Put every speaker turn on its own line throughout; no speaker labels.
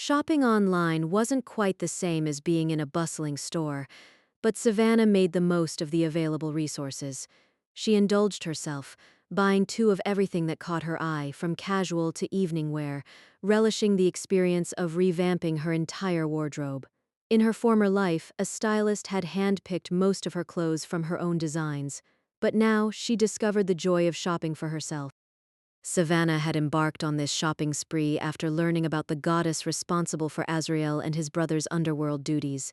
Shopping online wasn't quite the same as being in a bustling store, but Savannah made the most of the available resources. She indulged herself, buying two of everything that caught her eye, from casual to evening wear, relishing the experience of revamping her entire wardrobe. In her former life, a stylist had handpicked most of her clothes from her own designs, but now she discovered the joy of shopping for herself. Savannah had embarked on this shopping spree after learning about the goddess responsible for Azrael and his brother's underworld duties.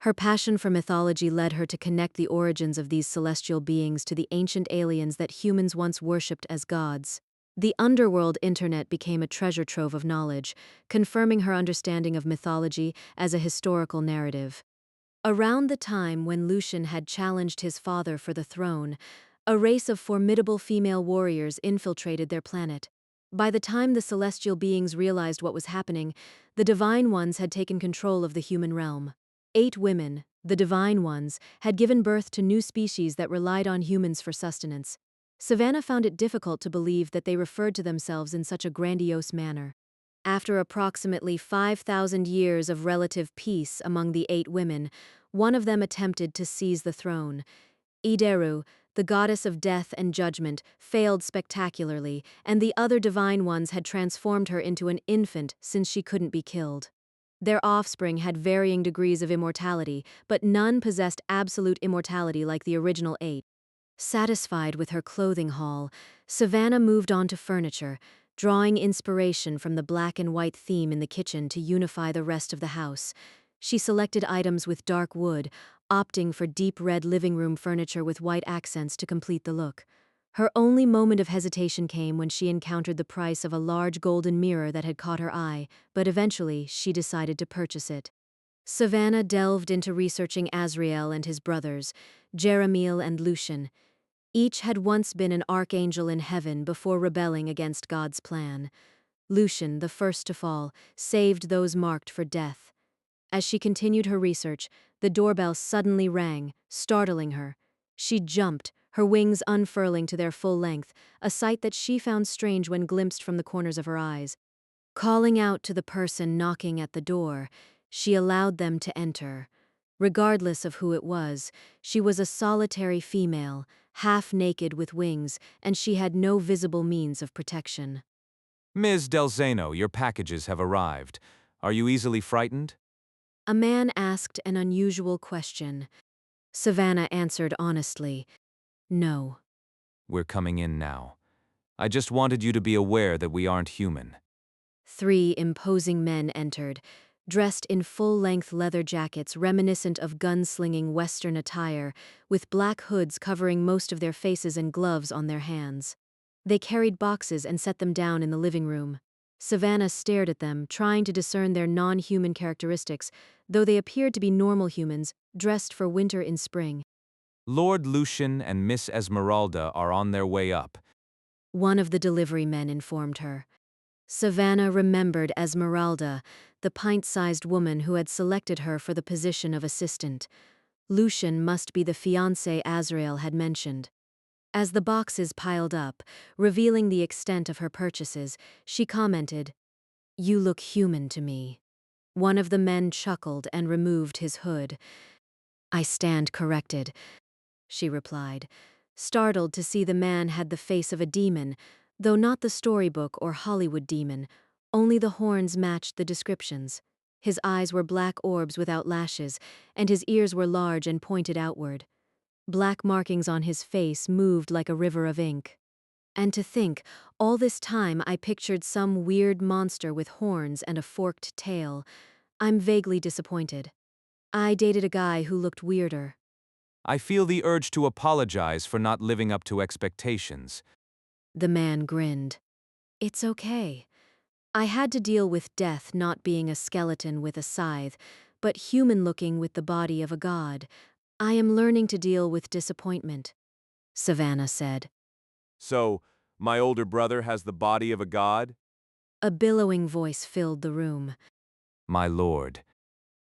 Her passion for mythology led her to connect the origins of these celestial beings to the ancient aliens that humans once worshipped as gods. The underworld internet became a treasure trove of knowledge, confirming her understanding of mythology as a historical narrative. Around the time when Lucian had challenged his father for the throne, a race of formidable female warriors infiltrated their planet. By the time the celestial beings realized what was happening, the Divine Ones had taken control of the human realm. 8 women, the Divine Ones, had given birth to new species that relied on humans for sustenance. Savannah found it difficult to believe that they referred to themselves in such a grandiose manner. After approximately 5,000 years of relative peace among the 8 women, one of them attempted to seize the throne. Ideru, the goddess of death and judgment, failed spectacularly, and the other divine ones had transformed her into an infant since she couldn't be killed. Their offspring had varying degrees of immortality, but none possessed absolute immortality like the original 8. Satisfied with her clothing haul, Savannah moved on to furniture, drawing inspiration from the black and white theme in the kitchen to unify the rest of the house. She selected items with dark wood, opting for deep red living room furniture with white accents to complete the look. Her only moment of hesitation came when she encountered the price of a large golden mirror that had caught her eye, but eventually she decided to purchase it. Savannah delved into researching Azrael and his brothers, Jeremiel and Lucian. Each had once been an archangel in heaven before rebelling against God's plan. Lucian, the first to fall, saved those marked for death. As she continued her research, the doorbell suddenly rang, startling her. She jumped, her wings unfurling to their full length, a sight that she found strange when glimpsed from the corners of her eyes. Calling out to the person knocking at the door, she allowed them to enter. Regardless of who it was, she was a solitary female, half naked with wings, and she had no visible means of protection.
Ms. Delzano, your packages have arrived. Are you easily frightened?
A man asked an unusual question. Savannah answered honestly, "No."
We're coming in now. I just wanted you to be aware that we aren't human.
3 imposing men entered, dressed in full-length leather jackets reminiscent of gunslinging Western attire, with black hoods covering most of their faces and gloves on their hands. They carried boxes and set them down in the living room. Savannah stared at them, trying to discern their non-human characteristics, though they appeared to be normal humans, dressed for winter in spring.
Lord Lucian and Miss Esmeralda are on their way up.
One of the delivery men informed her. Savannah remembered Esmeralda, the pint-sized woman who had selected her for the position of assistant. Lucian must be the fiancé Azrael had mentioned. As the boxes piled up, revealing the extent of her purchases, she commented, "You look human to me." One of the men chuckled and removed his hood. "I stand corrected," she replied, startled to see the man had the face of a demon, though not the storybook or Hollywood demon, only the horns matched the descriptions. His eyes were black orbs without lashes, and his ears were large and pointed outward. Black markings on his face moved like a river of ink. And to think, all this time I pictured some weird monster with horns and a forked tail. I'm vaguely disappointed. I dated a guy who looked weirder.
I feel the urge to apologize for not living up to expectations.
The man grinned. It's okay. I had to deal with death not being a skeleton with a scythe, but human-looking with the body of a god. I am learning to deal with disappointment, Savannah said.
So, my older brother has the body of a god?
A billowing voice filled the room.
My lord.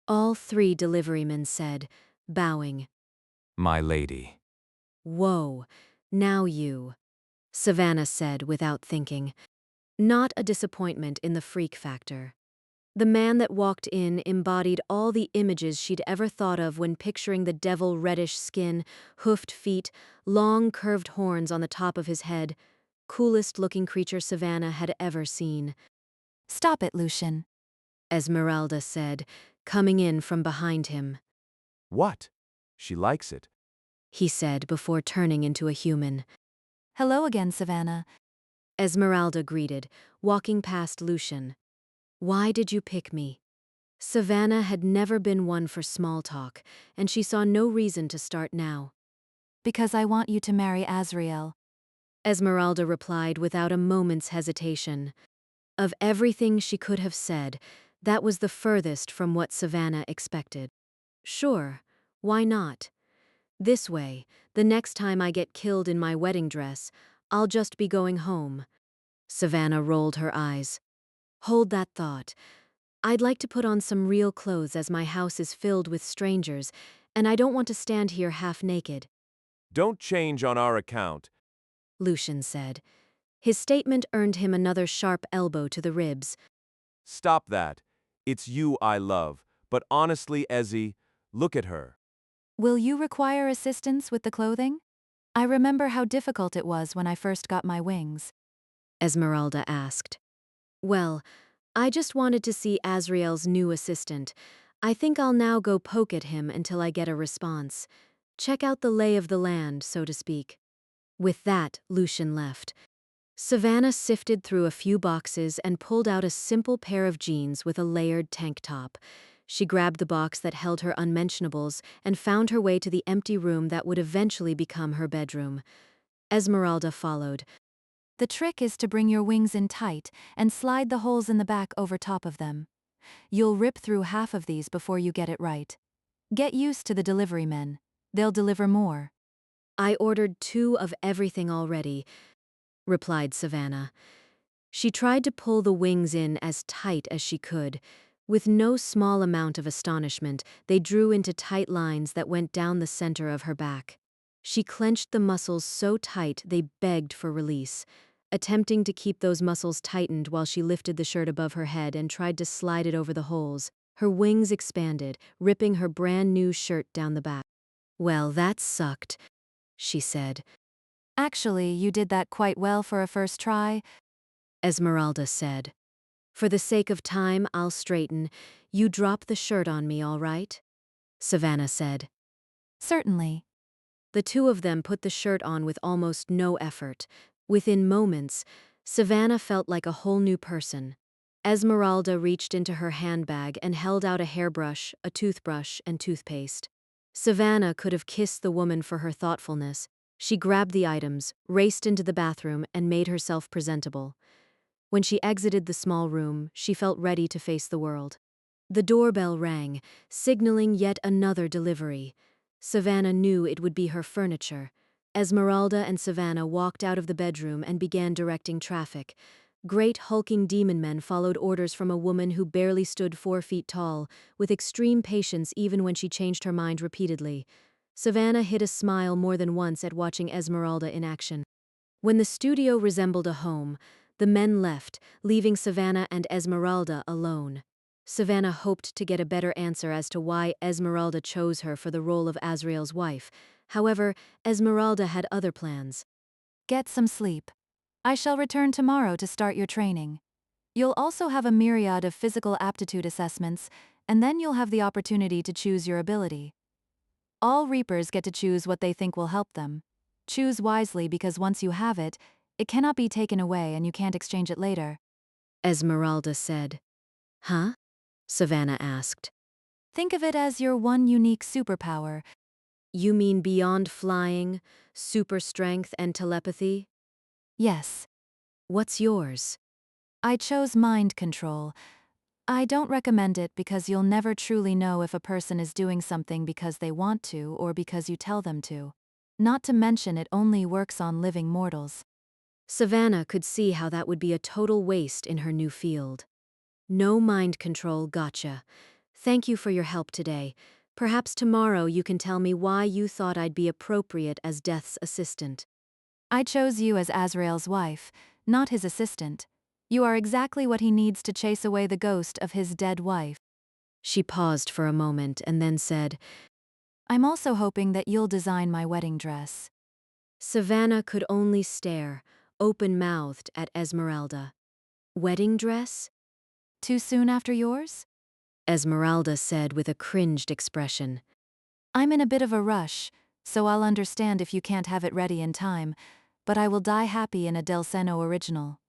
All 3 deliverymen said, bowing.
My lady.
Whoa, now you, Savannah said without thinking. Not a disappointment in the freak factor. The man that walked in embodied all the images she'd ever thought of when picturing the devil reddish skin, hoofed feet, long curved horns on the top of his head. Coolest looking creature Savannah had ever seen.
Stop it, Lucian.
Esmeralda said, coming in from behind him.
What? She likes it.
He said before turning into a human.
Hello again, Savannah.
Esmeralda greeted, walking past Lucian. Why did you pick me? Savannah had never been one for small talk, and she saw no reason to start now.
Because I want you to marry Azriel.
Esmeralda replied without a moment's hesitation. Of everything she could have said, that was the furthest from what Savannah expected. Sure, why not? This way, the next time I get killed in my wedding dress, I'll just be going home. Savannah rolled her eyes. Hold that thought. I'd like to put on some real clothes as my house is filled with strangers, and I don't want to stand here half naked,
Don't change on our account.
Lucian said. His statement earned him another sharp elbow to the ribs.
Stop that. It's you I love. But honestly, Ezzy, look at her.
Will you require assistance with the clothing? I remember how difficult it was when I first got my wings.
Esmeralda asked. Well, I just wanted to see Azriel's new assistant. I think I'll now go poke at him until I get a response. Check out the lay of the land, so to speak. With that, Lucian left. Savannah sifted through a few boxes and pulled out a simple pair of jeans with a layered tank top. She grabbed the box that held her unmentionables and found her way to the empty room that would eventually become her bedroom. Esmeralda followed.
The trick is to bring your wings in tight and slide the holes in the back over top of them. You'll rip through half of these before you get it right. Get used to the delivery men. They'll deliver more.
I ordered 2 of everything already, replied Savannah. She tried to pull the wings in as tight as she could. With no small amount of astonishment, they drew into tight lines that went down the center of her back. She clenched the muscles so tight they begged for release. Attempting to keep those muscles tightened while she lifted the shirt above her head and tried to slide it over the holes, her wings expanded, ripping her brand new shirt down the back. Well, that sucked, she said.
Actually, you did that quite well for a first try,
Esmeralda said. For the sake of time, I'll straighten. You drop the shirt on me, all right? Savannah said.
Certainly.
The 2 of them put the shirt on with almost no effort. Within moments, Savannah felt like a whole new person. Esmeralda reached into her handbag and held out a hairbrush, a toothbrush, and toothpaste. Savannah could have kissed the woman for her thoughtfulness. She grabbed the items, raced into the bathroom, and made herself presentable. When she exited the small room, she felt ready to face the world. The doorbell rang, signaling yet another delivery. Savannah knew it would be her furniture. Esmeralda and Savannah walked out of the bedroom and began directing traffic. Great hulking demon men followed orders from a woman who barely stood 4 feet tall, with extreme patience even when she changed her mind repeatedly. Savannah hid a smile more than once at watching Esmeralda in action. When the studio resembled a home, the men left, leaving Savannah and Esmeralda alone. Savannah hoped to get a better answer as to why Esmeralda chose her for the role of Azriel's wife. However, Esmeralda had other plans.
Get some sleep. I shall return tomorrow to start your training. You'll also have a myriad of physical aptitude assessments, and then you'll have the opportunity to choose your ability. All Reapers get to choose what they think will help them. Choose wisely because once you have it, it cannot be taken away and you can't exchange it later.
Esmeralda said. Huh? Savannah asked.
Think of it as your one unique superpower.
You mean beyond flying, super strength, and telepathy?
Yes.
What's yours?
I chose mind control. I don't recommend it because you'll never truly know if a person is doing something because they want to or because you tell them to. Not to mention it only works on living mortals.
Savannah could see how that would be a total waste in her new field. No mind control, gotcha. Thank you for your help today. Perhaps tomorrow you can tell me why you thought I'd be appropriate as Death's assistant.
I chose you as Azrael's wife, not his assistant. You are exactly what he needs to chase away the ghost of his dead wife.
She paused for a moment and then said,
I'm also hoping that you'll design my wedding dress.
Savannah could only stare, open-mouthed, at Esmeralda. Wedding dress?
Too soon after yours?
Esmeralda said with a cringed expression.
I'm in a bit of a rush, so I'll understand if you can't have it ready in time, but I will die happy in a Del Seno original.